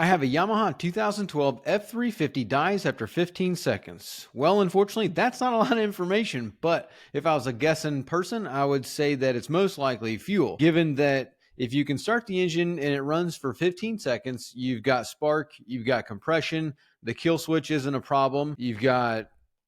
I have a Yamaha 2012 F350 dies after 15 seconds. Well, unfortunately, that's not a lot of information, but if I was a guessing person, I would say that it's most likely fuel, given that if you can start the engine and it runs for 15 seconds, you've got spark, you've got compression, the kill switch isn't a problem, you've got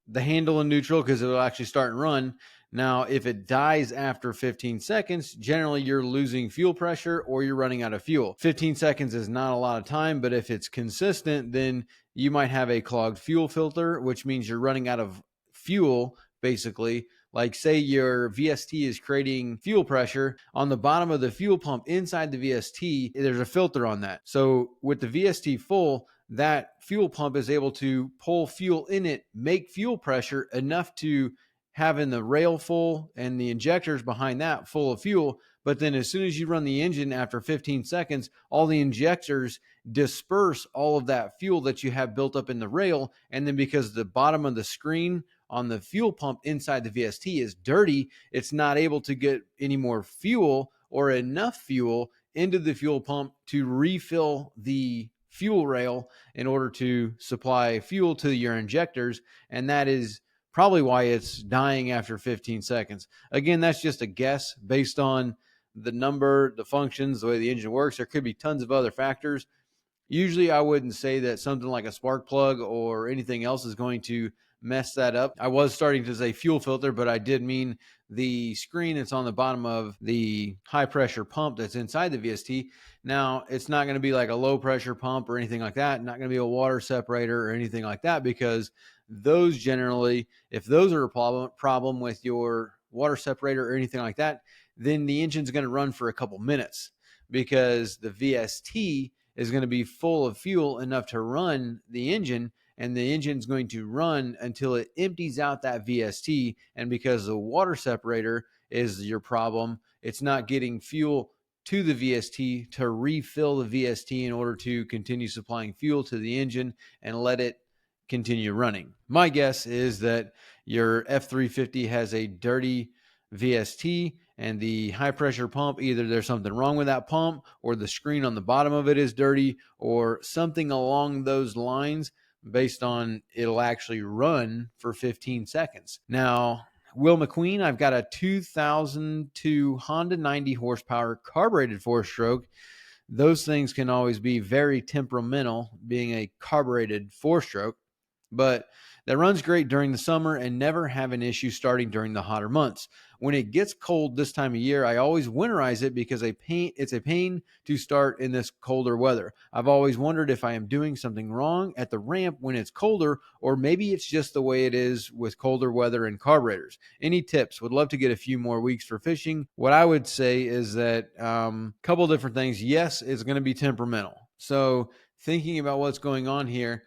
the handle in neutral because it'll actually start and run. Now, if it dies after 15 seconds, generally you're losing fuel pressure or you're running out of fuel. 15 seconds is not a lot of time, but if it's consistent, then you might have a clogged fuel filter, which means you're running out of fuel, basically. Like, say your VST is creating fuel pressure on the bottom of the fuel pump inside the VST, there's a filter on that. So with the VST full, that fuel pump is able to pull fuel in it, make fuel pressure enough to having the rail full and the injectors behind that full of fuel. But then as soon as you run the engine after 15 seconds, all the injectors disperse all of that fuel that you have built up in the rail. And then because the bottom of the screen on the fuel pump inside the VST is dirty, it's not able to get any more fuel or enough fuel into the fuel pump to refill the fuel rail in order to supply fuel to your injectors. And that is probably why it's dying after 15 seconds. Again, that's just a guess based on the number, the functions, the way the engine works. There could be tons of other factors. Usually I wouldn't say that something like a spark plug or anything else is going to mess that up. I was starting to say fuel filter, but I did mean the screen that's on the bottom of the high pressure pump that's inside the VST. Now, it's not going to be like a low pressure pump or anything like that. Not going to be a water separator or anything like that, because those generally, if those are a problem with your water separator or anything like that, then the engine's going to run for a couple minutes because the VST is going to be full of fuel enough to run the engine, and the engine's going to run until it empties out that VST. And because the water separator is your problem, it's not getting fuel to the VST to refill the VST in order to continue supplying fuel to the engine and let it continue running. My guess is that your F350 has a dirty VST, and the high pressure pump, either there's something wrong with that pump or the screen on the bottom of it is dirty or something along those lines, based on it'll actually run for 15 seconds. Now, Will McQueen, I've got a 2002 Honda 90 horsepower carbureted 4-stroke. Those things can always be very temperamental, being a carbureted 4-stroke, but that runs great during the summer and never have an issue starting during the hotter months. When it gets cold this time of year, I always winterize it because it's a pain to start in this colder weather. I've always wondered if I am doing something wrong at the ramp when it's colder, or maybe it's just the way it is with colder weather and carburetors. Any tips? Would love to get a few more weeks for fishing. What I would say is that couple different things. Yes, it's going to be temperamental. So thinking about what's going on here,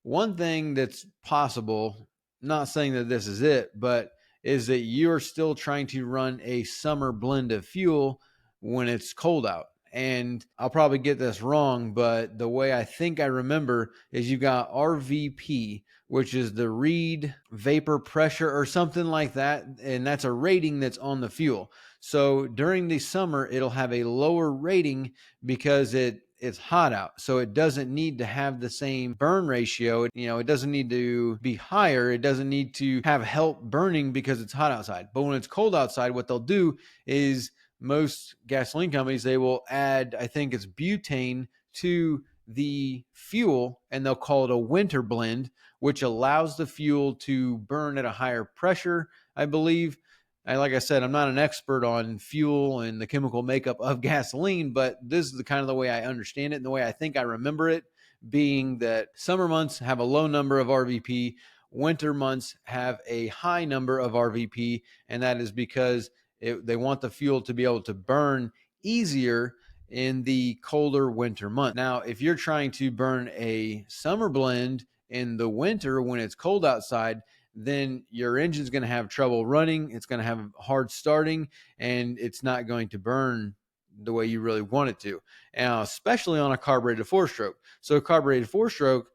one thing that's possible, not saying that this is it, but is that you're still trying to run a summer blend of fuel when it's cold out. And I'll probably get this wrong, but the way I think I remember is you've got RVP, which is the reed vapor pressure or something like that. And that's a rating that's on the fuel. So during the summer, it'll have a lower rating because it's hot out. So it doesn't need to have the same burn ratio. It doesn't need to be higher. It doesn't need to have help burning because it's hot outside. But when it's cold outside, what they'll do is most gasoline companies, they will add, I think it's butane to the fuel, and they'll call it a winter blend, which allows the fuel to burn at a higher pressure, I believe. Like I said, I'm not an expert on fuel and the chemical makeup of gasoline, but this is the kind of the way I understand it and the way I think I remember it, being that summer months have a low number of RVP, winter months have a high number of RVP, and that is because they want the fuel to be able to burn easier in the colder winter month. Now, if you're trying to burn a summer blend in the winter when it's cold outside, then your engine's going to have trouble running. It's going to have hard starting, and it's not going to burn the way you really want it to. Now, especially on a carbureted 4-stroke. So a carbureted 4-stroke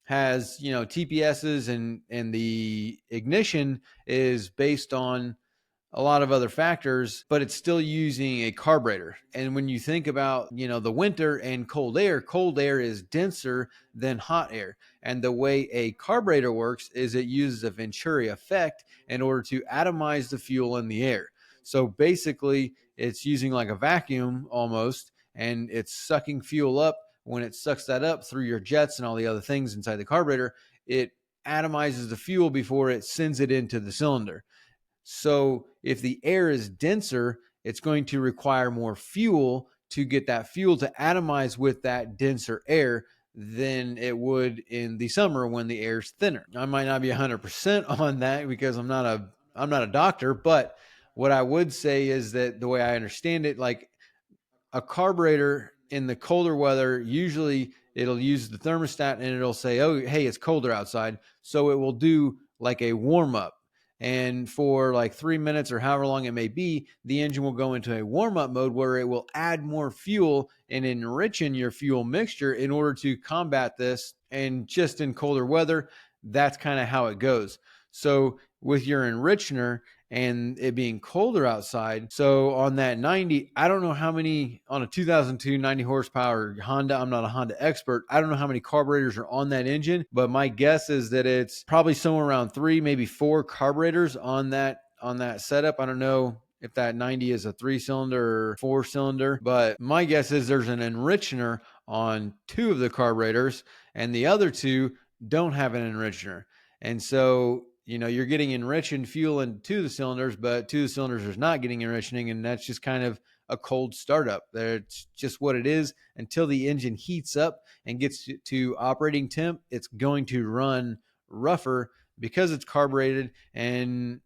has, TPSs, and the ignition is based on a lot of other factors, but it's still using a carburetor. And when you think about, the winter and cold air is denser than hot air. And the way a carburetor works is it uses a Venturi effect in order to atomize the fuel in the air. So basically, it's using like a vacuum almost, and it's sucking fuel up. When it sucks that up through your jets and all the other things inside the carburetor, it atomizes the fuel before it sends it into the cylinder. So if the air is denser, it's going to require more fuel to get that fuel to atomize with that denser air than it would in the summer when the air's thinner. I might not be 100% on that because I'm not a doctor, but what I would say is that the way I understand it, like a carburetor in the colder weather, usually it'll use the thermostat and it'll say, oh, hey, it's colder outside. So it will do like a warm up. And for like 3 minutes or however long it may be, the engine will go into a warm up mode where it will add more fuel and enrichen your fuel mixture in order to combat this. And just in colder weather, that's kind of how it goes. So with your enrichener, and it being colder outside. So on that 90, I don't know how many on a 2002 90 horsepower Honda. I'm not a Honda expert. I don't know how many carburetors are on that engine, but my guess is that it's probably somewhere around 3, maybe 4 carburetors on that setup. I don't know if that 90 is a 3-cylinder or 4-cylinder, but my guess is there's an enrichener on 2 of the carburetors and the other 2 don't have an enrichener. And so you're getting enriched fuel into the cylinders, but 2 of the cylinders is not getting enriching, and that's just kind of a cold startup. That's just what it is. Until the engine heats up and gets to operating temp, it's going to run rougher because it's carbureted, and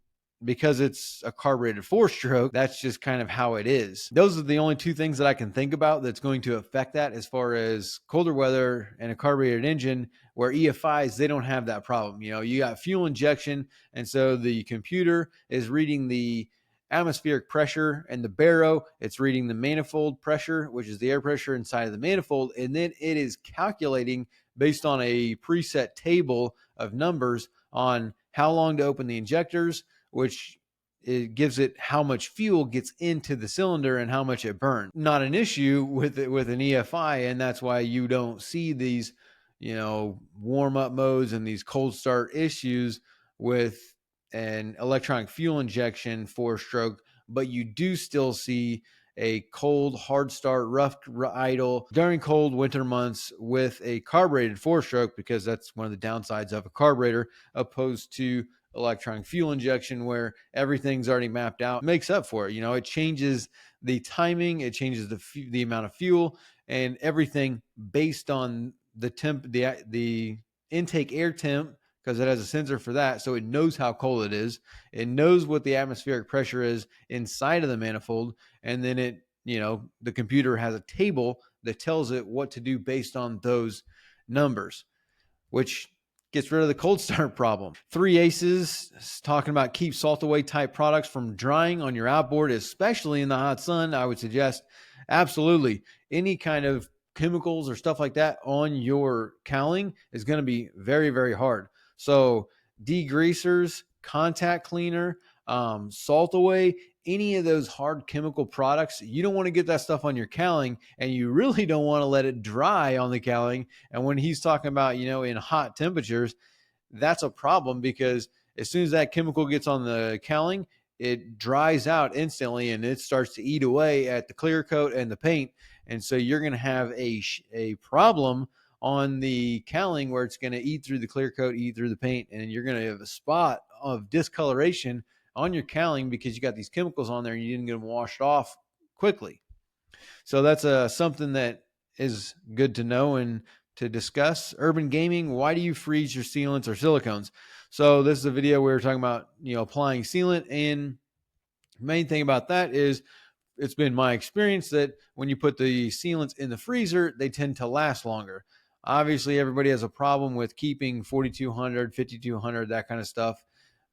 because it's a carbureted 4-stroke, that's just kind of how it is. Those are the only 2 things that I can think about that's going to affect that as far as colder weather and a carbureted engine, where EFIs, they don't have that problem. You got fuel injection, and so the computer is reading the atmospheric pressure, and the barrow, it's reading the manifold pressure, which is the air pressure inside of the manifold, and then it is calculating based on a preset table of numbers on how long to open the injectors, which it gives it how much fuel gets into the cylinder and how much it burns. Not an issue with an EFI, and that's why you don't see these, warm up modes and these cold start issues with an electronic fuel injection 4-stroke, but you do still see a cold, hard start, rough idle during cold winter months with a carbureted 4-stroke, because that's one of the downsides of a carburetor opposed to electronic fuel injection, where everything's already mapped out. It makes up for it. It changes the timing, it changes the amount of fuel and everything based on the temp, the intake air temp, because it has a sensor for that. So it knows how cold it is. It knows what the atmospheric pressure is inside of the manifold. And then the computer has a table that tells it what to do based on those numbers, which gets rid of the cold start problem. 3 Aces is talking about keep salt away type products from drying on your outboard, especially in the hot sun. I would suggest absolutely any kind of chemicals or stuff like that on your cowling is going to be very, very hard. So degreasers, contact cleaner, salt away, any of those hard chemical products, you don't want to get that stuff on your cowling, and you really don't want to let it dry on the cowling. And when he's talking about, in hot temperatures, that's a problem, because as soon as that chemical gets on the cowling, it dries out instantly and it starts to eat away at the clear coat and the paint. And so you're going to have a problem on the cowling where it's going to eat through the clear coat, eat through the paint, and you're going to have a spot of discoloration on your cowling because you got these chemicals on there and you didn't get them washed off quickly. So that's something that is good to know and to discuss. Urban gaming, why do you freeze your sealants or silicones? So this is a video where we're talking about, applying sealant, and the main thing about that is it's been my experience that when you put the sealants in the freezer, they tend to last longer. Obviously, everybody has a problem with keeping 4200, 5200, that kind of stuff.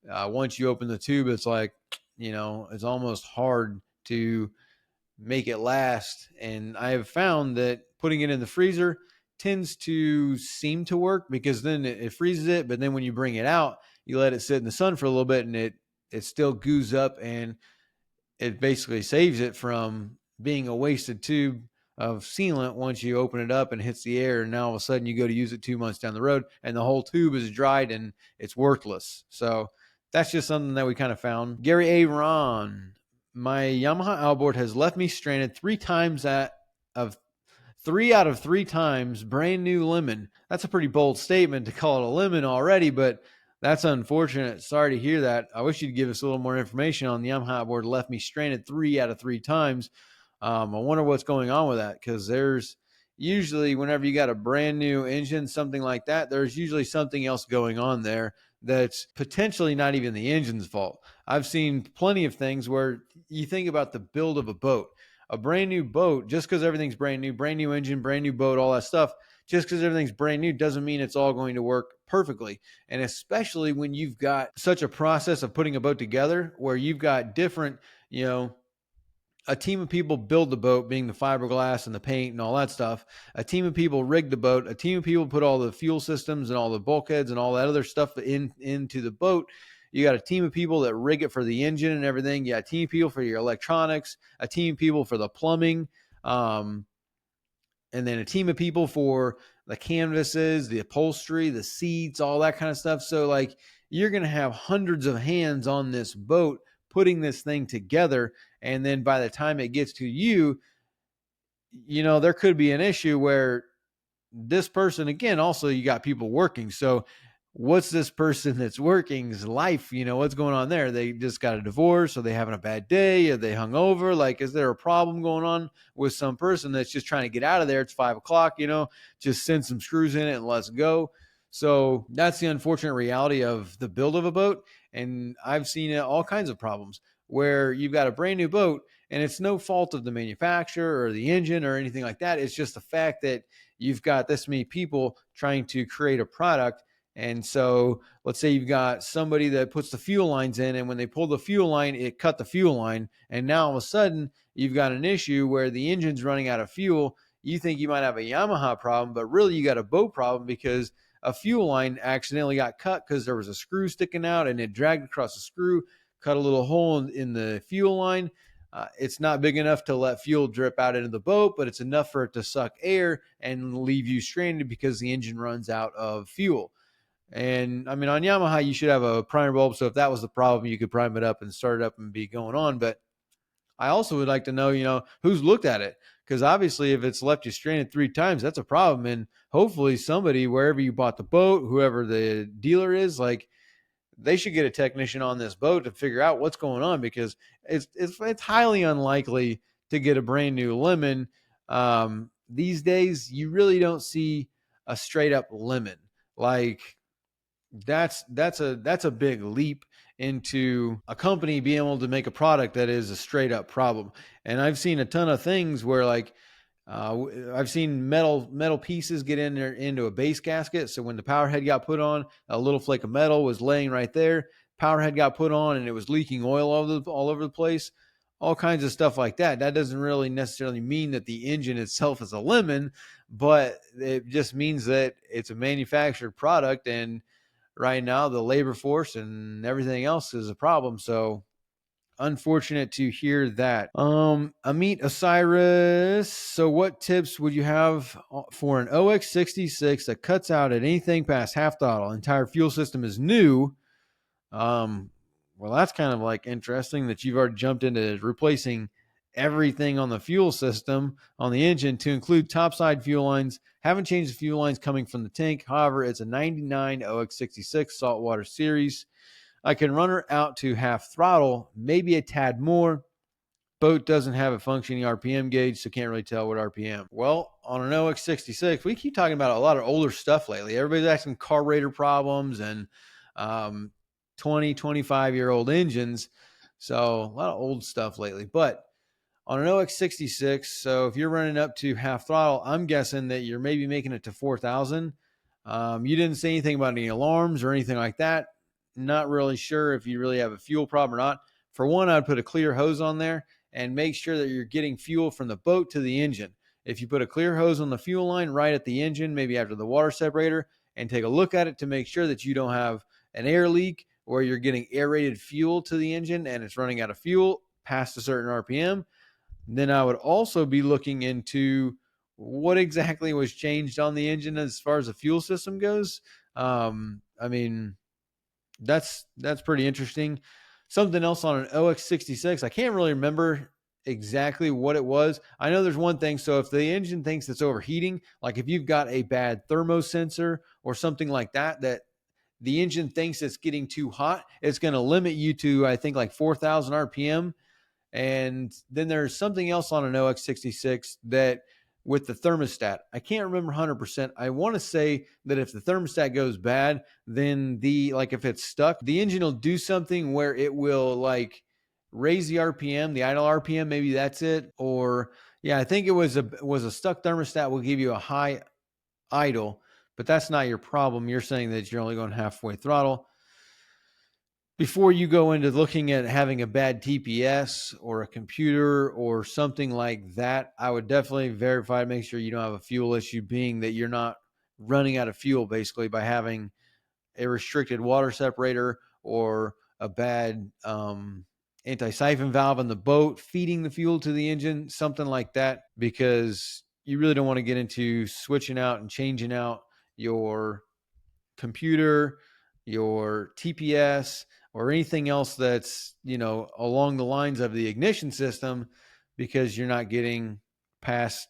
Once you open the tube, it's like, it's almost hard to make it last. And I have found that putting it in the freezer tends to seem to work, because then it freezes it. But then when you bring it out, you let it sit in the sun for a little bit and it it still goos up, and it basically saves it from being a wasted tube of sealant once you open it up and it hits the air, and now all of a sudden you go to use it 2 months down the road and the whole tube is dried and it's worthless. So that's just something that we kind of found. Gary A. Ron, my Yamaha outboard has left me stranded 3 times of 3 out of 3 times brand new lemon. That's a pretty bold statement to call it a lemon already, but that's unfortunate. Sorry to hear that. I wish you'd give us a little more information on the Yamaha outboard. Left me stranded 3 out of 3 times. I wonder what's going on with that, because there's usually, whenever you got a brand new engine, something like that, there's usually something else going on there that's potentially not even the engine's fault. I've seen plenty of things where you think about the build of a boat. A brand new boat, just because everything's brand new engine, brand new boat, all that stuff, just because everything's brand new doesn't mean it's all going to work perfectly. And especially when you've got such a process of putting a boat together where you've got different, a team of people build the boat, being the fiberglass and the paint and all that stuff. A team of people rig the boat. A team of people put all the fuel systems and all the bulkheads and all that other stuff into the boat. You got a team of people that rig it for the engine and everything. You got a team of people for your electronics, a team of people for the plumbing, and then a team of people for the canvases, the upholstery, the seats, all that kind of stuff. So like, you're going to have hundreds of hands on this boat putting this thing together. And then by the time it gets to you, there could be an issue where this person, again, also you got people working. So what's this person that's working's life? What's going on there? They just got a divorce, or they having a bad day, or they hung over? Like, is there a problem going on with some person that's just trying to get out of there? It's 5 o'clock, just send some screws in it and let's go. So that's the unfortunate reality of the build of a boat. And I've seen all kinds of problems where you've got a brand new boat and it's no fault of the manufacturer or the engine or anything like that. It's just the fact that you've got this many people trying to create a product. And so let's say you've got somebody that puts the fuel lines in, and when they pull the fuel line, it cut the fuel line. And now all of a sudden you've got an issue where the engine's running out of fuel. You think you might have a Yamaha problem, but really you got a boat problem, because a fuel line accidentally got cut because there was a screw sticking out and it dragged across the screw, cut a little hole in the fuel line. It's not big enough to let fuel drip out into the boat, but it's enough for it to suck air and leave you stranded because the engine runs out of fuel. And I mean, on Yamaha, you should have a primer bulb. So if that was the problem, you could prime it up and start it up and be going on. But I also would like to know, who's looked at it. Because obviously if it's left you stranded 3 times, that's a problem. And hopefully somebody, wherever you bought the boat, whoever the dealer is, like, they should get a technician on this boat to figure out what's going on, because it's highly unlikely to get a brand new lemon. These days, you really don't see a straight up lemon. Like, that's a big leap into a company being able to make a product that is a straight up problem. And I've seen a ton of things where, like, I've seen metal pieces get in there into a base gasket. So when the power head got put on, a little flake of metal was laying right there. Power head got put on and it was leaking oil all over the place. All kinds of stuff like that. That doesn't really necessarily mean that the engine itself is a lemon, but it just means that it's a manufactured product. And right now the labor force and everything else is a problem. So unfortunate to hear that. Amit Osiris. So what tips would you have for an OX66 that cuts out at anything past half throttle? Entire fuel system is new. Well, that's kind of like interesting that you've already jumped into replacing everything on the fuel system on the engine to include topside fuel lines. Haven't changed the fuel lines coming from the tank. However, it's a 99 OX66 saltwater series. I can run her out to half throttle, maybe a tad more. Boat doesn't have a functioning RPM gauge, so can't really tell what RPM. Well, on an OX66, we keep talking about a lot of older stuff lately. Everybody's asking carburetor problems and 20, 25-year-old engines. So a lot of old stuff lately. But on an OX66, so if you're running up to half throttle, I'm guessing that you're maybe making it to 4,000. You didn't say anything about any alarms or anything like that. Not really sure if you really have a fuel problem or not. For one, I'd put a clear hose on there and make sure that you're getting fuel from the boat to the engine. If you put a clear hose on the fuel line right at the engine, maybe after the water separator, and take a look at it to make sure that you don't have an air leak where you're getting aerated fuel to the engine and it's running out of fuel past a certain RPM, then I would also be looking into what exactly was changed on the engine as far as the fuel system goes. I mean, that's pretty interesting. Something else on an OX66, I can't really remember exactly what it was. I know there's one thing. So if the engine thinks it's overheating, like if you've got a bad thermosensor or something like that, that the engine thinks it's getting too hot, it's going to limit you to, I think, like 4,000 RPM. And then there's something else on an OX66 that with the thermostat, I can't remember 100%. I want to say that if the thermostat goes bad, then if it's stuck, the engine will do something where it will like raise the RPM, the idle RPM, maybe that's it. Or yeah, I think it was a stuck thermostat will give you a high idle, but that's not your problem. You're saying that you're only going halfway throttle. Before you go into looking at having a bad TPS or a computer or something like that, I would definitely verify to make sure you don't have a fuel issue, being that you're not running out of fuel basically by having a restricted water separator or a bad anti-siphon valve in the boat feeding the fuel to the engine, something like that, because you really don't want to get into switching out and changing out your computer, your TPS, or anything else that's, along the lines of the ignition system, because you're not getting past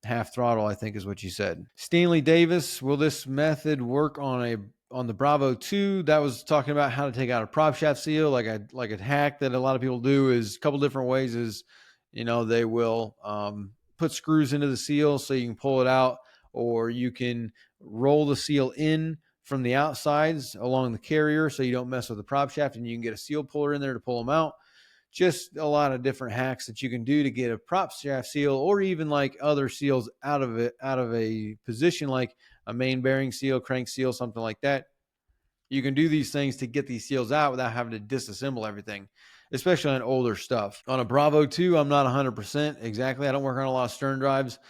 half throttle, I think is what you said. Stanley Davis, will this method work on the Bravo 2? That was talking about how to take out a prop shaft seal. Like a hack that a lot of people do is a couple different ways is, they will put screws into the seal so you can pull it out, or you can roll the seal in from the outsides along the carrier so you don't mess with the prop shaft, and you can get a seal puller in there to pull them out. Just a lot of different hacks that you can do to get a prop shaft seal, or even like other seals out of a position, like a main bearing seal, crank seal, something like that. You can do these things to get these seals out without having to disassemble everything, especially on older stuff. On a Bravo 2, I'm not 100% exactly. I don't work on a lot of stern drives.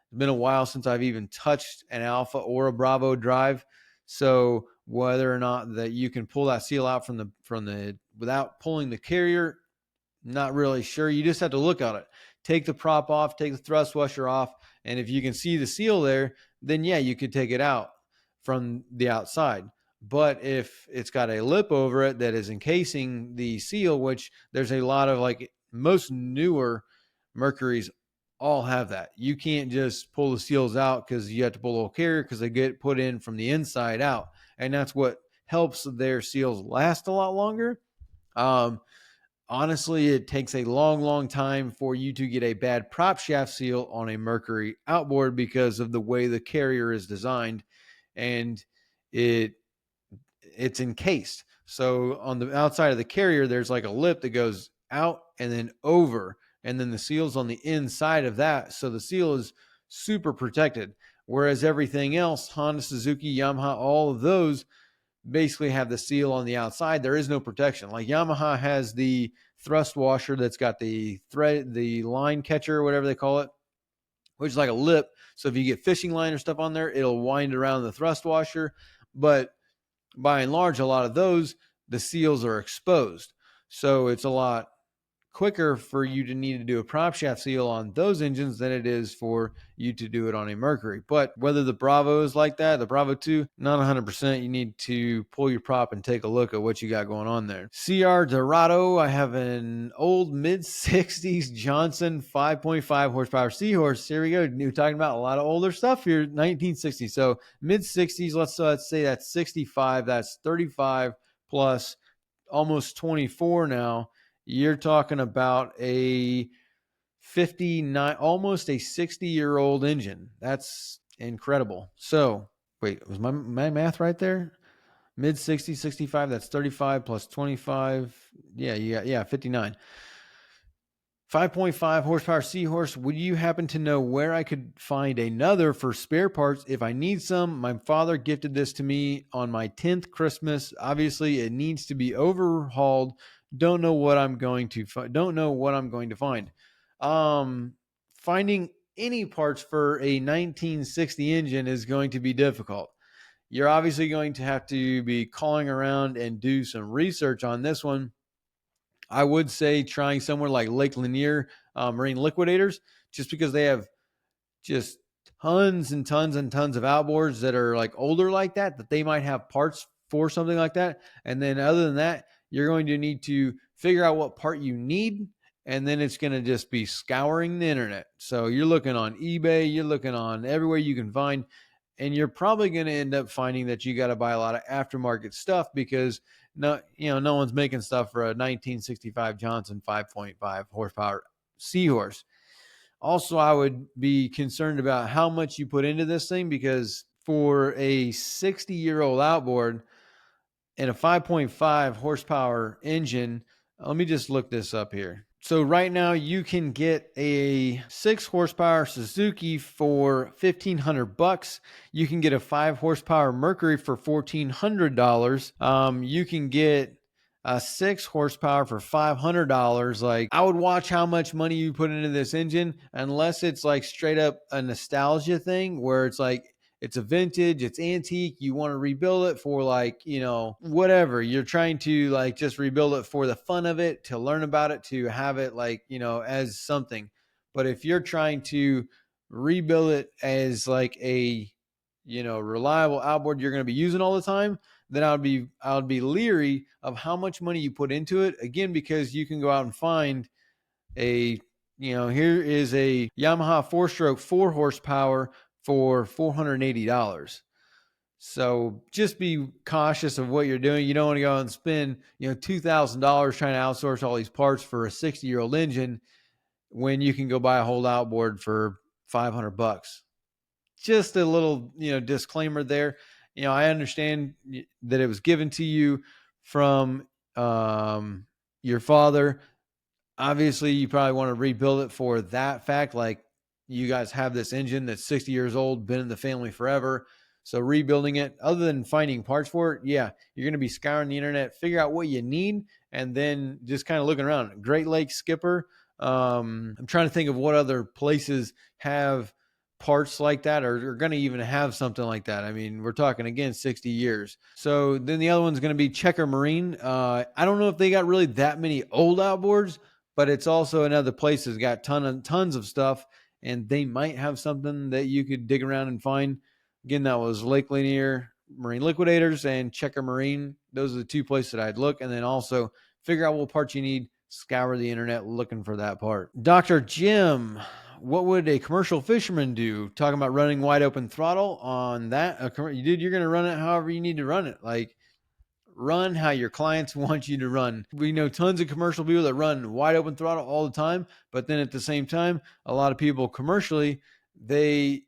It's been a while since I've even touched an Alpha or a Bravo drive. So whether or not that you can pull that seal out from the without pulling the carrier, not really sure. You just have to look at it. Take the prop off, take the thrust washer off, and if you can see the seal there, then yeah, you could take it out from the outside. But if it's got a lip over it that is encasing the seal, which there's a lot of, like, most newer Mercuries all have that. You can't just pull the seals out because you have to pull the whole carrier, because they get put in from the inside out. And that's what helps their seals last a lot longer. Honestly, it takes a long, long time for you to get a bad prop shaft seal on a Mercury outboard because of the way the carrier is designed, and it's encased. So on the outside of the carrier, there's like a lip that goes out and then over, and then the seal's on the inside of that. So the seal is super protected. Whereas everything else, Honda, Suzuki, Yamaha, all of those basically have the seal on the outside. There is no protection. Like Yamaha has the thrust washer that's got the thread, the line catcher, whatever they call it, which is like a lip. So if you get fishing line or stuff on there, it'll wind around the thrust washer. But by and large, a lot of those, the seals are exposed. So it's a lot quicker for you to need to do a prop shaft seal on those engines than it is for you to do it on a Mercury. But whether the Bravo is like that, the Bravo 2, not 100%. You need to pull your prop and take a look at what you got going on there. CR Dorado, I have an old mid-60s Johnson 5.5 horsepower Seahorse. Here we go. We're talking about a lot of older stuff here, 1960s. So mid-60s, let's say that's 65. That's 35 plus almost 24 now. You're talking about a 59, almost a 60-year-old engine. That's incredible. So, wait, was my math right there? Mid 60, 65, that's 35 plus 25. Yeah, 59. 5.5 horsepower Seahorse. Would you happen to know where I could find another for spare parts if I need some? My father gifted this to me on my 10th Christmas. Obviously, it needs to be overhauled. Don't know what I'm going to find. Finding any parts for a 1960 engine is going to be difficult. you're obviously going to have to be calling around and do some research on this one. I would say trying somewhere like Lake Lanier Marine Liquidators, just because they have just tons and tons and tons of outboards that are like older like that they might have parts for something like that. And then other than that, you're going to need to figure out what part you need. And then it's going to just be scouring the internet. So you're looking on eBay, you're looking on everywhere you can find, and you're probably going to end up finding that you got to buy a lot of aftermarket stuff because no one's making stuff for a 1965 Johnson 5.5 horsepower Seahorse. Also, I would be concerned about how much you put into this thing, because for a 60-year-old outboard and a 5.5 horsepower engine, let me just look this up here. So right now you can get a 6 horsepower Suzuki for $1,500. You can get a 5 horsepower Mercury for $1,400. You can get a 6 horsepower for $500. Like, I would watch how much money you put into this engine, unless it's like straight up a nostalgia thing where it's like, it's a vintage, it's antique, you want to rebuild it for like, whatever. You're trying to like just rebuild it for the fun of it, to learn about it, to have it like, as something. But if you're trying to rebuild it as like a, reliable outboard you're going to be using all the time, then I would be leery of how much money you put into it. Again, because you can go out and find here is a Yamaha 4-stroke 4 horsepower for $480. So just be cautious of what you're doing. You don't want to go out and spend, $2,000 trying to outsource all these parts for a 60-year-old engine when you can go buy a whole outboard for $500. Just a little, disclaimer there. I understand that it was given to you from your father. Obviously, you probably want to rebuild it for that fact. Like, you guys have this engine that's 60 years old, been in the family forever. So rebuilding it, other than finding parts for it, yeah, you're going to be scouring the internet, figure out what you need, and then just kind of looking around. Great Lakes Skipper. I'm trying to think of what other places have parts like that, or are going to even have something like that. I mean, we're talking, again, 60 years. So then the other one's going to be Checker Marine. I don't know if they got really that many old outboards, but it's also another place that's got tons of stuff, and they might have something that you could dig around and find. Again, that was Lake Lanier Marine Liquidators and Checker Marine. Those are the two places that I'd look, and then also figure out what parts you need, scour the internet looking for that part. Dr. Jim, what would a commercial fisherman do? Talking about running wide open throttle on that. Dude, you're going to run it however you need to run it. Like, run how your clients want you to run. We know tons of commercial people that run wide open throttle all the time, but then at the same time, a lot of people commercially, the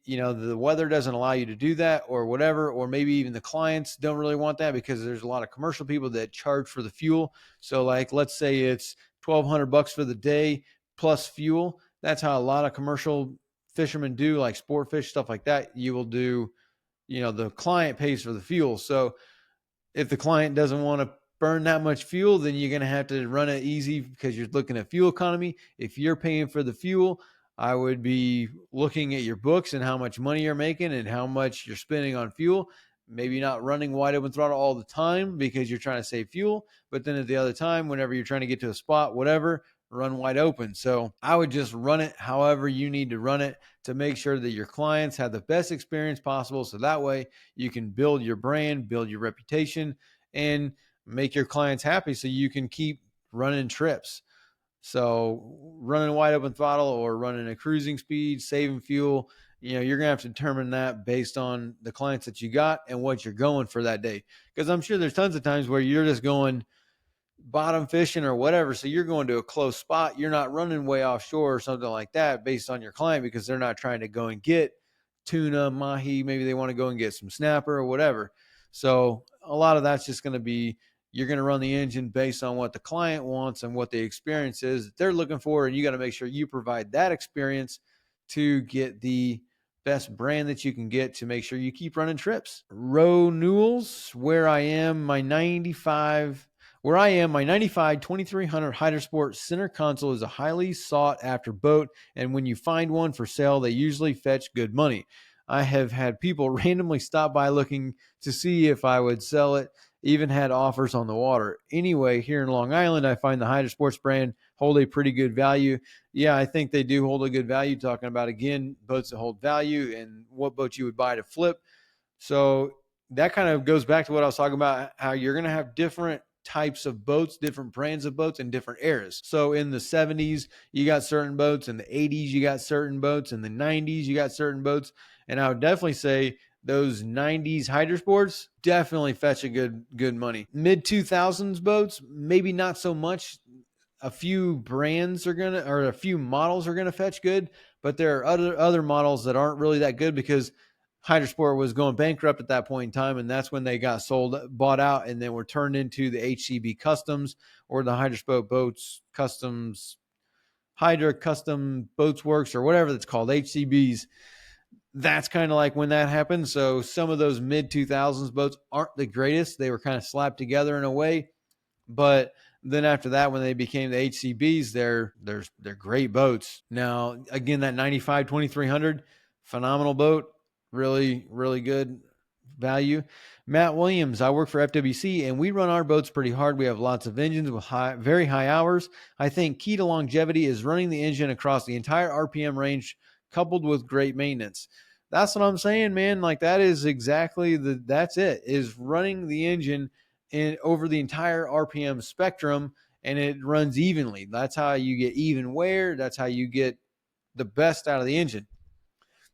weather doesn't allow you to do that, or whatever, or maybe even the clients don't really want that because there's a lot of commercial people that charge for the fuel. So like, let's say it's $1,200 for the day plus fuel. That's how a lot of commercial fishermen do, like sport fish, stuff like that. You will do, the client pays for the fuel. So if the client doesn't want to burn that much fuel, then you're going to have to run it easy because you're looking at fuel economy. If you're paying for the fuel, I would be looking at your books and how much money you're making and how much you're spending on fuel. Maybe not running wide open throttle all the time because you're trying to save fuel, but then at the other time, whenever you're trying to get to a spot, whatever, run wide open. So I would just run it however you need to run it to make sure that your clients have the best experience possible. So that way you can build your brand, build your reputation, and make your clients happy so you can keep running trips. So running wide open throttle or running a cruising speed, saving fuel, you're going to have to determine that based on the clients that you got and what you're going for that day. Because I'm sure there's tons of times where you're just going bottom fishing or whatever, so you're going to a close spot, you're not running way offshore or something like that based on your client, because they're not trying to go and get tuna, mahi, maybe they want to go and get some snapper or whatever. So a lot of that's just going to be, you're going to run the engine based on what the client wants and what the experience is that they're looking for, and you got to make sure you provide that experience to get the best brand that you can get to make sure you keep running trips. Roe Newells, where I am, my 95 2300 Hydra Sports center console is a highly sought after boat, and when you find one for sale, they usually fetch good money. I have had people randomly stop by looking to see if I would sell it, even had offers on the water. Anyway, here in Long Island, I find the Hydra Sports brand hold a pretty good value. Yeah, I think they do hold a good value, talking about, again, boats that hold value and what boats you would buy to flip. So that kind of goes back to what I was talking about, how you're going to have different types of boats, different brands of boats in different eras. So in the 70s, you got certain boats. In the 80s, you got certain boats. In the 90s, you got certain boats. And I would definitely say those 90s Hydra Sports definitely fetch a good money. Mid 2000s boats, maybe not so much. A few brands are going to, or a few models are going to fetch good, but there are other models that aren't really that good because Hydra Sport was going bankrupt at that point in time, and that's when they got bought out, and then were turned into the HCB Customs, or the Hydra Sport Boats Customs, Hydra Custom Boats Works, or whatever it's called, HCBs. That's kind of like when that happened. So some of those mid 2000s boats aren't the greatest. They were kind of slapped together in a way, but then after that, when they became the HCBs, they're great boats. Now, again, that 95 2300, phenomenal boat, really, really good value. Matt Williams, I work for FWC, and we run our boats pretty hard. We have lots of engines with very high hours. I think key to longevity is running the engine across the entire RPM range, coupled with great maintenance. That's what I'm saying, man. Like, that is exactly that's it, is running the engine over the entire RPM spectrum, and it runs evenly. That's how you get even wear. That's how you get the best out of the engine.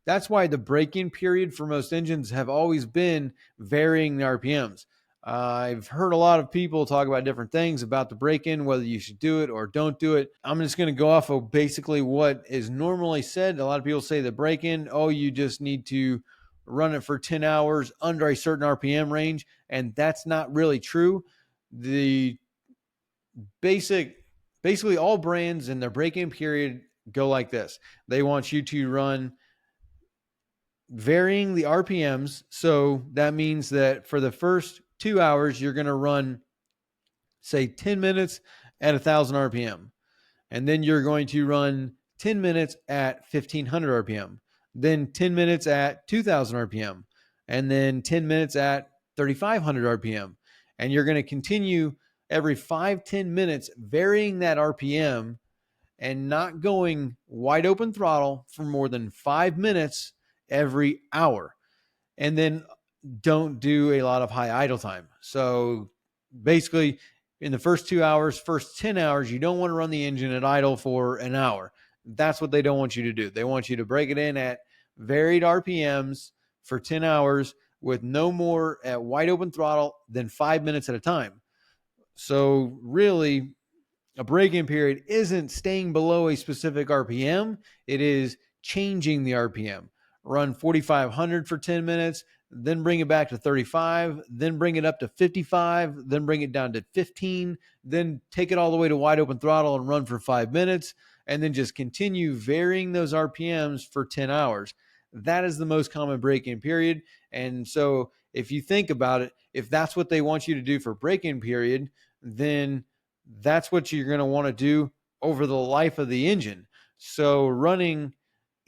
That's why the break-in period for most engines have always been varying the RPMs. I've heard a lot of people talk about different things about the break-in, whether you should do it or don't do it. I'm just going to go off of basically what is normally said. A lot of people say the break-in, oh, you just need to run it for 10 hours under a certain RPM range, and that's not really true. The basically all brands in their break-in period go like this. They want you to run varying the RPMs. So that means that for the first 2 hours, you're going to run, say, 10 minutes at 1,000 RPM. And then you're going to run 10 minutes at 1,500 RPM. Then 10 minutes at 2,000 RPM. And then 10 minutes at 3,500 RPM. And you're going to continue every 5-10 minutes, varying that RPM and not going wide open throttle for more than 5 minutes every hour. And then don't do a lot of high idle time. So basically, in the first 2 hours, first 10 hours, you don't want to run the engine at idle for an hour. That's what they don't want you to do. They want you to break it in at varied RPMs for 10 hours with no more at wide open throttle than 5 minutes at a time. So really, a break-in period isn't staying below a specific RPM. It is changing the RPM. Run 4,500 for 10 minutes, then bring it back to 35, then bring it up to 55, then bring it down to 15, then take it all the way to wide open throttle and run for 5 minutes, and then just continue varying those RPMs for 10 hours. That is the most common break-in period. And so if you think about it, if that's what they want you to do for break-in period, then that's what you're going to want to do over the life of the engine. So running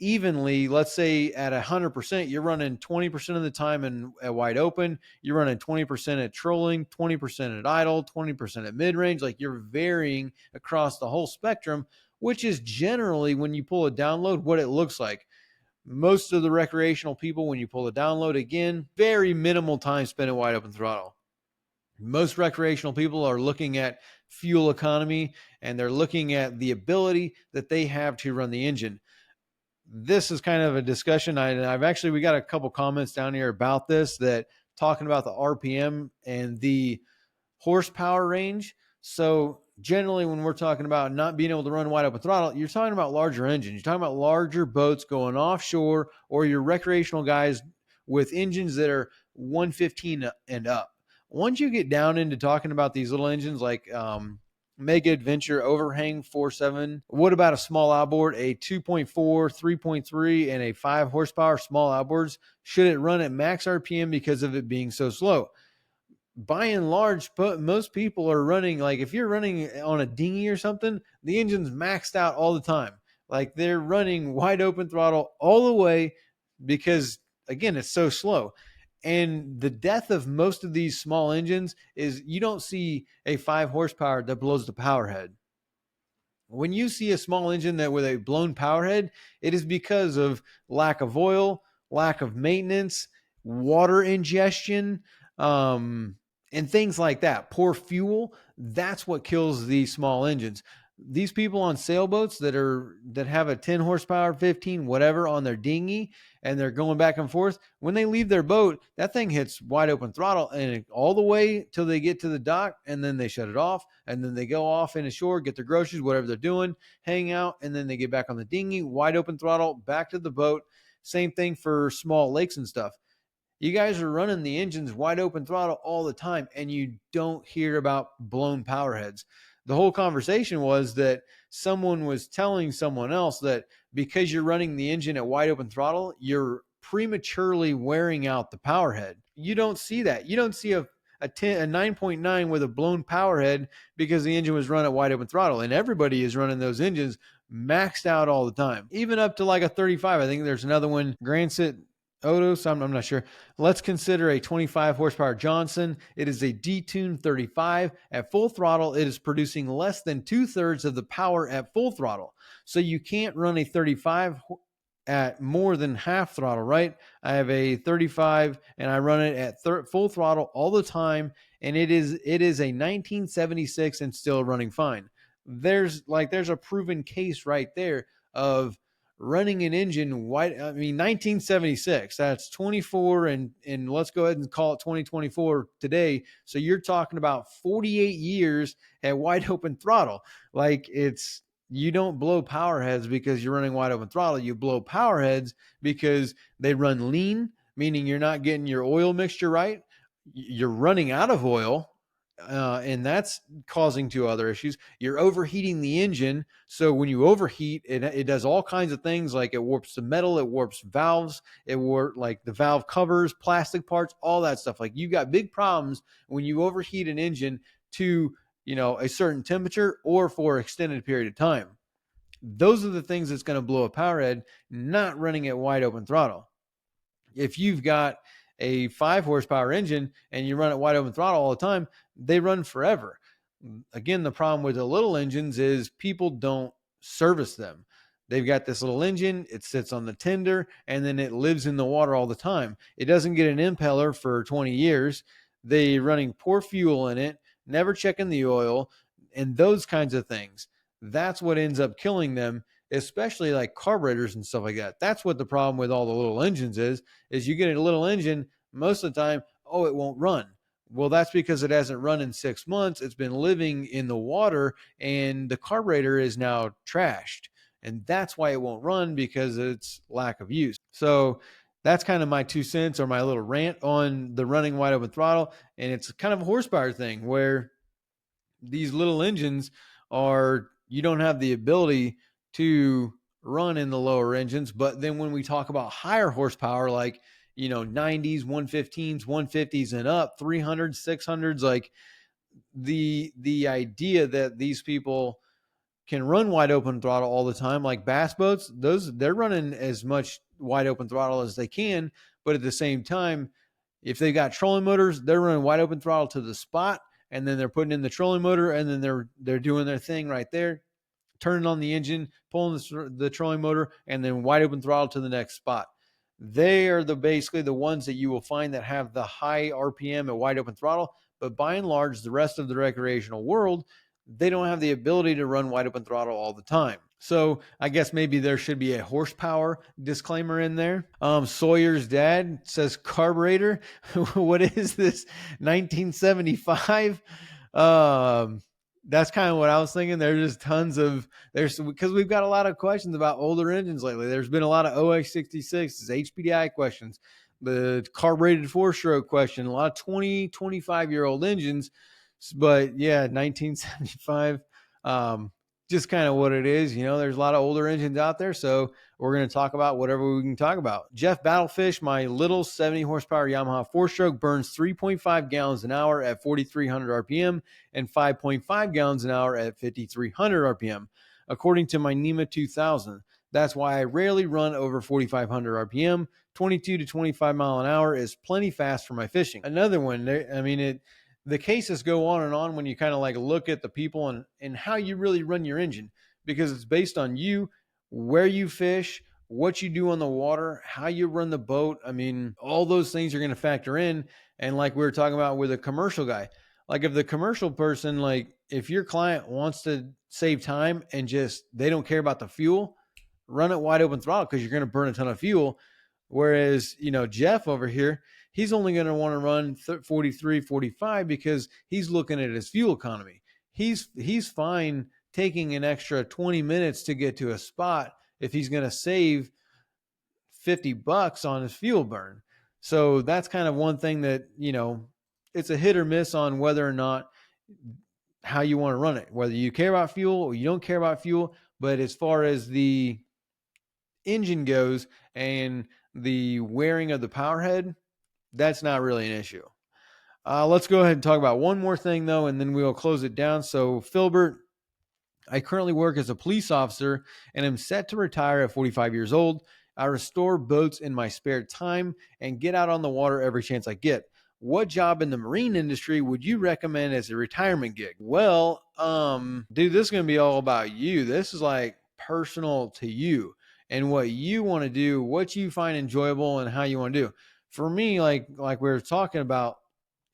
evenly, let's say at 100%, you're running 20% of the time at wide open, you're running 20% at trolling, 20% at idle, 20% at mid-range. Like, you're varying across the whole spectrum, which is generally, when you pull a download, what it looks like. Most of the recreational people, when you pull a download, again, very minimal time spent at wide open throttle. Most recreational people are looking at fuel economy, and they're looking at the ability that they have to run the engine. This is kind of a discussion. We got a couple comments down here about this, that talking about the RPM and the horsepower range. So generally, when we're talking about not being able to run wide open throttle, you're talking about larger engines. You're talking about larger boats going offshore, or your recreational guys with engines that are 115 and up. Once you get down into talking about these little engines like Mega Adventure Overhang 4.7, what about a small outboard, a 2.4, 3.3, and a 5 horsepower small outboards? Should it run at max RPM because of it being so slow? By and large, most people are running, like, if you're running on a dinghy or something, the engine's maxed out all the time. Like, they're running wide open throttle all the way, because again, it's so slow. And the death of most of these small engines is you don't see a 5 horsepower that blows the power head. When you see a small engine that with a blown power head, it is because of lack of oil, lack of maintenance, water ingestion, and things like that. Poor fuel. That's what kills these small engines. These people on sailboats that have a 10 horsepower, 15, whatever on their dinghy, and they're going back and forth. When they leave their boat, that thing hits wide open throttle and all the way till they get to the dock, and then they shut it off, and then they go off in ashore, get their groceries, whatever they're doing, hang out, and then they get back on the dinghy, wide open throttle, back to the boat. Same thing for small lakes and stuff. You guys are running the engines wide open throttle all the time, and you don't hear about blown power heads. The whole conversation was that someone was telling someone else that because you're running the engine at wide open throttle, you're prematurely wearing out the power head. You don't see that. You don't see a 9.9 with a blown power head because the engine was run at wide open throttle, and everybody is running those engines maxed out all the time, even up to like a 35. I think there's another one, Gransit Odos, I'm not sure. Let's consider a 25 horsepower Johnson. It is a detuned 35. At full throttle, it is producing less than 2/3 of the power at full throttle. So you can't run a 35 at more than half throttle, right? I have a 35 and I run it at full throttle all the time, and it is a 1976 and still running fine. There's a proven case right there of running an engine wide. I mean, 1976, that's 24, and let's go ahead and call it 2024 today. So you're talking about 48 years at wide open throttle. Like, you don't blow power heads because you're running wide open throttle. You blow power heads because they run lean, meaning you're not getting your oil mixture right. You're running out of oil, and that's causing two other issues. You're overheating the engine. So when you overheat, it does all kinds of things, like it warps the metal, it warps valves, like the valve covers, plastic parts, all that stuff. Like, you got big problems when you overheat an engine to a certain temperature or for an extended period of time. Those are the things that's going to blow a power head, not running at wide open throttle. If you've got a 5 horsepower engine and you run it wide open throttle all the time, they run forever. Again, the problem with the little engines is people don't service them. They've got this little engine, it sits on the tender, and then it lives in the water all the time. It doesn't get an impeller for 20 years. They're running poor fuel in it, never checking the oil, and those kinds of things. That's what ends up killing them, especially like carburetors and stuff like that. That's what the problem with all the little engines is you get a little engine, most of the time, it won't run. Well, that's because it hasn't run in 6 months. It's been living in the water, and the carburetor is now trashed. And that's why it won't run, because it's lack of use. So that's kind of my 2 cents, or my little rant on the running wide open throttle. And it's kind of a horsepower thing where these little engines you don't have the ability to run in the lower engines. But then when we talk about higher horsepower, like 90s, 115s, 150s and up, 300s, 600s, like the idea that these people can run wide open throttle all the time, like bass boats, they're running as much wide open throttle as they can. But at the same time, if they got trolling motors, they're running wide open throttle to the spot, and then they're putting in the trolling motor, and then they're doing their thing right there, turning on the engine, pulling the trolling motor, and then wide open throttle to the next spot. They are basically the ones that you will find that have the high RPM at wide open throttle. But by and large, the rest of the recreational world, they don't have the ability to run wide open throttle all the time. So I guess maybe there should be a horsepower disclaimer in there. Sawyer's dad says carburetor. What is this? 1975? That's kind of what I was thinking. There's just because we've got a lot of questions about older engines lately. There's been a lot of OX66s, HPDI questions, the carbureted 4-stroke question, a lot of 20, 25-year-old engines. But yeah, 1975, just kind of what it is. There's a lot of older engines out there, so we're going to talk about whatever we can talk about. Jeff Battlefish, my little 70 horsepower Yamaha 4-stroke burns 3.5 gallons an hour at 4,300 RPM and 5.5 gallons an hour at 5,300 RPM, according to my NEMA 2000. That's why I rarely run over 4,500 RPM. 22 to 25 mile an hour is plenty fast for my fishing. Another one, the cases go on and on when you kind of like look at the people and how you really run your engine, because it's based on you, where you fish, what you do on the water, how you run the boat. I mean, all those things are going to factor in. And like we were talking about with a commercial guy, like if the commercial person, like if your client wants to save time and just they don't care about the fuel, run it wide open throttle because you're going to burn a ton of fuel. Whereas, Jeff over here, he's only going to want to run 43, 45 because he's looking at his fuel economy. He's fine taking an extra 20 minutes to get to a spot if he's going to save $50 on his fuel burn. So that's kind of one thing that, it's a hit or miss on whether or not how you want to run it, whether you care about fuel or you don't care about fuel. But as far as the engine goes and the wearing of the power head, that's not really an issue. Let's go ahead and talk about one more thing though, and then we'll close it down. So Filbert, I currently work as a police officer and am set to retire at 45 years old. I restore boats in my spare time and get out on the water every chance I get. What job in the marine industry would you recommend as a retirement gig? Well, dude, this is going to be all about you. This is like personal to you and what you want to do, what you find enjoyable and how you want to do. For me, like we were talking about,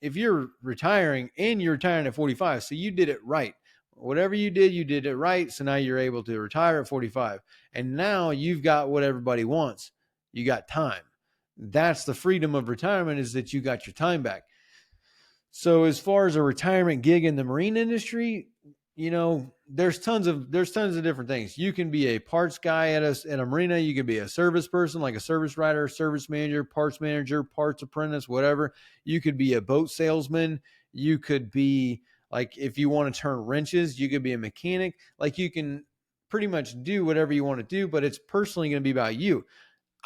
if you're retiring and you're retiring at 45, so you did it right. Whatever you did it right. So now you're able to retire at 45. And now you've got what everybody wants. You got time. That's the freedom of retirement, is that you got your time back. So as far as a retirement gig in the marine industry, there's tons of different things. You can be a parts guy at a marina. You can be a service person, like a service writer, service manager, parts apprentice, whatever. You could be a boat salesman. You could be, like, if you want to turn wrenches, you could be a mechanic. Like, you can pretty much do whatever you want to do, but it's personally going to be about you.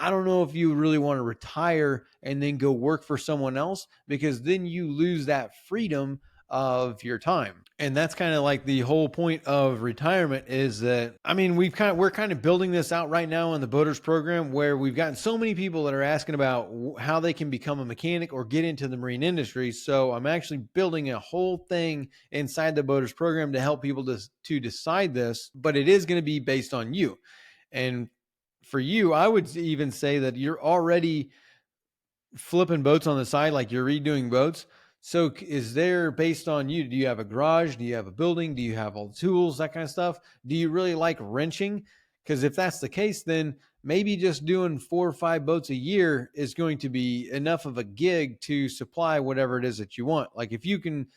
I don't know if you really want to retire and then go work for someone else, because then you lose that freedom of your time. And that's kind of like the whole point of retirement, is that, we're kind of building this out right now in the Boaters program, where we've gotten so many people that are asking about how they can become a mechanic or get into the marine industry. So I'm actually building a whole thing inside the Boaters program to help people to decide this, but it is going to be based on you. And for you, I would even say that you're already flipping boats on the side, like you're redoing boats. So is there, based on you, do you have a garage? Do you have a building? Do you have all the tools, that kind of stuff? Do you really like wrenching? Because if that's the case, then maybe just doing 4 or 5 boats a year is going to be enough of a gig to supply whatever it is that you want. Like if you can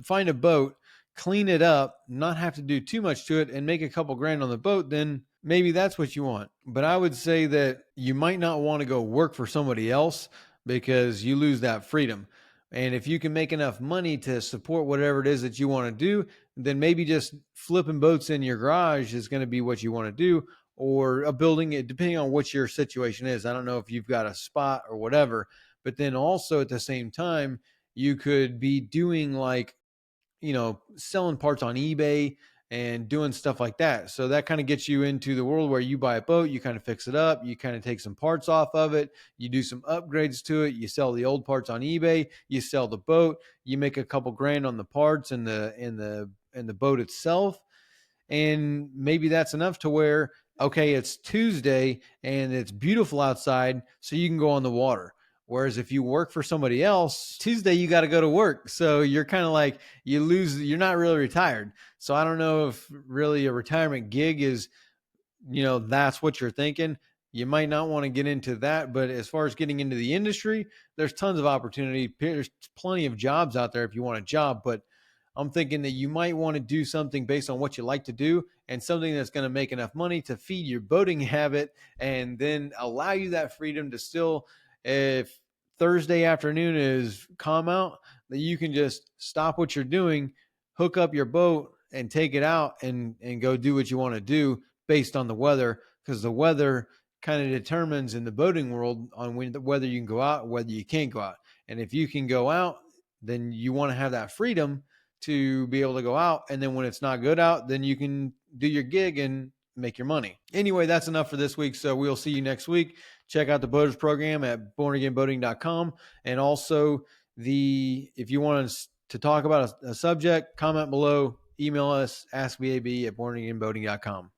find a boat, clean it up, not have to do too much to it, and make a couple grand on the boat, then maybe that's what you want. But I would say that you might not want to go work for somebody else, because you lose that freedom. And if you can make enough money to support whatever it is that you want to do, then maybe just flipping boats in your garage is going to be what you want to do, or a building, depending on what your situation is. I don't know if you've got a spot or whatever, but then also at the same time, you could be doing like, selling parts on eBay and doing stuff like that. So that kind of gets you into the world where you buy a boat, you kind of fix it up, you kind of take some parts off of it, you do some upgrades to it, you sell the old parts on eBay, you sell the boat, you make a couple grand on the parts and the boat itself. And maybe that's enough to where, okay, it's Tuesday and it's beautiful outside, so you can go on the water. Whereas if you work for somebody else, Tuesday you got to go to work. So you're kind of like, you're not really retired. So I don't know if really a retirement gig is, that's what you're thinking. You might not want to get into that. But as far as getting into the industry, there's tons of opportunity. There's plenty of jobs out there if you want a job. But I'm thinking that you might want to do something based on what you like to do, and something that's going to make enough money to feed your boating habit, and then allow you that freedom to still, if Thursday afternoon is calm out, that you can just stop what you're doing, hook up your boat and take it out and go do what you want to do based on the weather, because the weather kind of determines in the boating world on whether you can go out, whether you can't go out. And if you can go out, then you want to have that freedom to be able to go out. And then when it's not good out, then you can do your gig and make your money. Anyway, that's enough for this week. So we'll see you next week. Check out the Boaters program at bornagainboating.com. And also if you want us to talk about a subject, comment below, email us, askbab@bornagainboating.com.